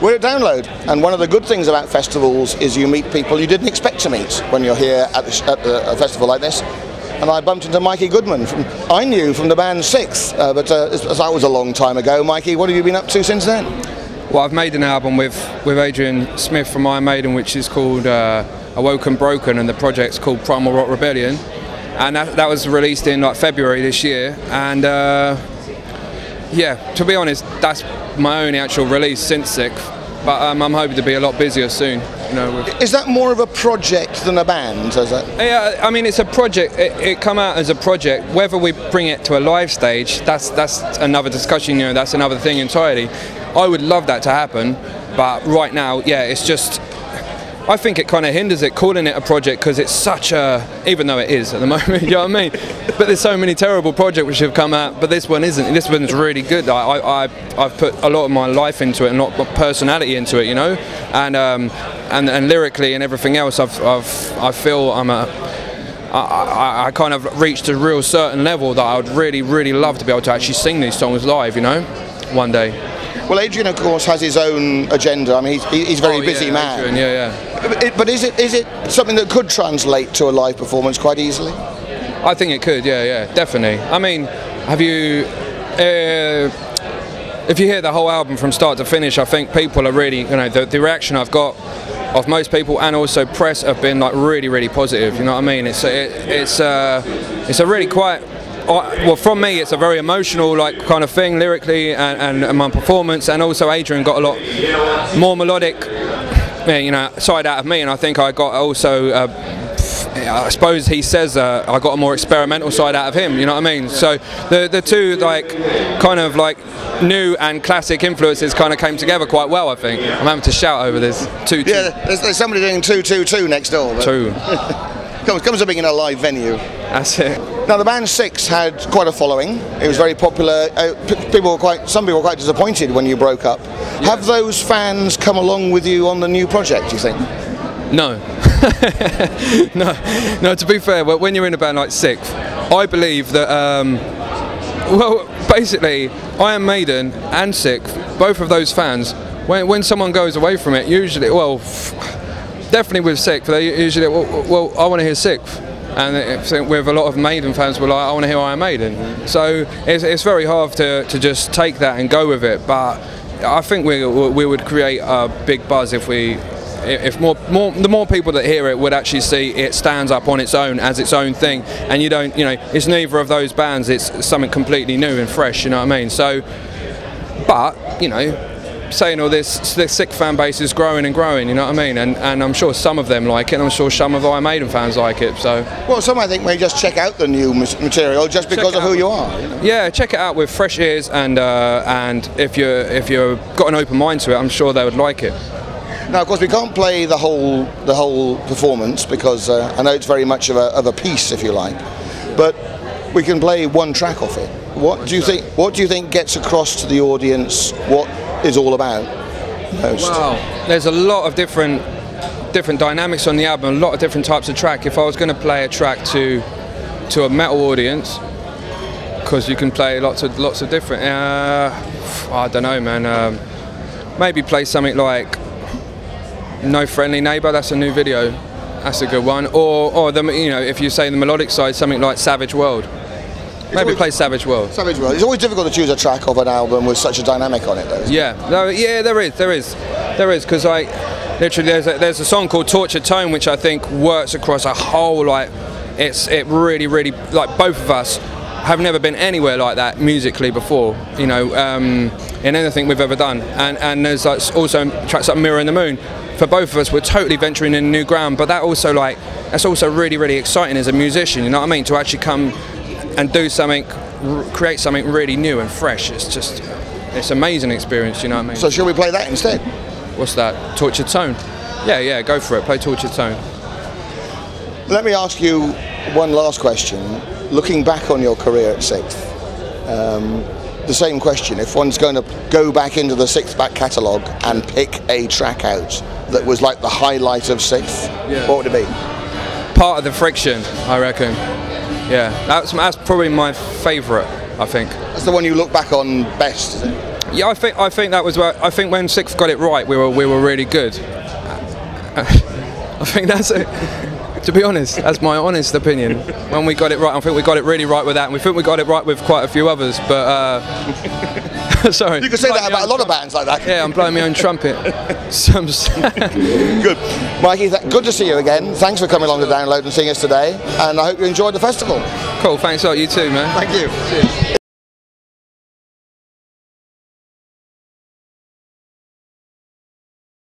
We're at Download, and one of the good things about festivals is you meet people you didn't expect to meet when you're here at a festival like this. And I bumped into Mikey Goodman, I knew from the band Sixth, but that was a long time ago. Mikey, what have you been up to since then? Well, I've made an album with Adrian Smith from Iron Maiden, which is called Awoken Broken, and the project's called Primal Rock Rebellion. And that was released in like February this year, and yeah, to be honest, that's my only actual release since Sixth, but I'm hoping to be a lot busier soon. You know, is that more of a project than a band? Is that? Yeah, I mean, it's a project. It come out as a project. Whether we bring it to a live stage, that's another discussion. You know, that's another thing entirely. I would love that to happen, but right now, yeah, it's just. I think it kind of hinders it, calling it a project, because it's such a, even though it is at the moment, you know what I mean? But there's so many terrible projects which have come out, but this one isn't. This one's really good. I've put a lot of my life into it and a lot of personality into it, you know, and lyrically and everything else. I feel I kind of reached a real certain level that I would really love to be able to actually sing these songs live, you know, one day. Well, Adrian, of course, has his own agenda. I mean, he's a very busy man. Adrian, yeah. But is it something that could translate to a live performance quite easily? I think it could, yeah, definitely. I mean, have you... if you hear the whole album from start to finish, I think people are really, you know, the reaction I've got of most people and also press have been like really positive. You know what I mean? It's a really quite... Well, from me, it's a very emotional, like, kind of thing, lyrically, and my performance, and also Adrian got a lot more melodic, you know, side out of me, and I think I got also, I suppose he says, I got a more experimental side out of him. You know what I mean? So the two, like, kind of like new and classic influences kind of came together quite well. I think I'm having to shout over this. Yeah, there's somebody doing 222 next door. But... Two. comes to being in a live venue. That's it. Now, the band Six had quite a following. It was very popular. Some people were quite disappointed when you broke up. Yeah. Have those fans come along with you on the new project, do you think? No. No, to be fair, when you're in a band like Sixth, I believe that, well, basically, Iron Maiden and Sixth, both of those fans, when someone goes away from it, usually, well, definitely with Sixth, they usually, well, I want to hear Sixth. And with a lot of Maiden fans, we're like, I want to hear Iron Maiden. So it's very hard to just take that and go with it. But I think we would create a big buzz if the more people that hear it would actually see it stands up on its own as its own thing. And you don't, you know, it's neither of those bands. It's something completely new and fresh. You know what I mean? So, but you know, saying all this Sixth fan base is growing and growing, you know what I mean? And I'm sure some of them like it, and I'm sure some of Iron Maiden fans like it. So, well, some I think may just check out the new material just because of who you are. You know? Yeah, check it out with fresh ears, and if you've got an open mind to it, I'm sure they would like it. Now, of course, we can't play the whole performance because I know it's very much of a piece, if you like, but we can play one track off it. What do you think? What do you think gets across to the audience? What is all about most? Wow, there's a lot of different dynamics on the album, a lot of different types of track. If I was going to play a track to a metal audience, because you can play lots of different. I don't know, man. Maybe play something like No Friendly Neighbour. That's a new video. That's a good one. Or the, you know, if you say the melodic side, something like Savage World. Maybe play Savage World. Savage World. It's always difficult to choose a track of an album with such a dynamic on it, though. Yeah, there is, because literally there's a song called Tortured Tone, which I think works across a whole, like, it really, like, both of us have never been anywhere like that musically before, you know, in anything we've ever done. And there's like also tracks like Mirror in the Moon. For both of us, we're totally venturing in new ground, but that's also really exciting as a musician, you know what I mean? To actually come and do something, create something really new and fresh. It's an amazing experience, you know what I mean? So shall we play that instead? What's that? Tortured Tone? Yeah, go for it. Play Tortured Tone. Let me ask you one last question. Looking back on your career at Sixth, the same question. If one's going to go back into the Sixth back catalogue and pick a track out that was like the highlight of Sixth, what would it be? Part of the Friction, I reckon. Yeah, that's probably my favourite, I think. That's the one you look back on best, is it? Yeah, I think that was where, I think when Sixth got it right, we were really good. I think that's it. To be honest, that's my honest opinion. When we got it right, I think we got it really right with that, and we think we got it right with quite a few others. But sorry, you can say that about a lot of bands like that. Yeah, I'm blowing my own trumpet. Good, Mikey. Good to see you again. Thanks for coming along to Download and seeing us today, and I hope you enjoyed the festival. Cool. Thanks a lot. You too, man. Thank you. Cheers.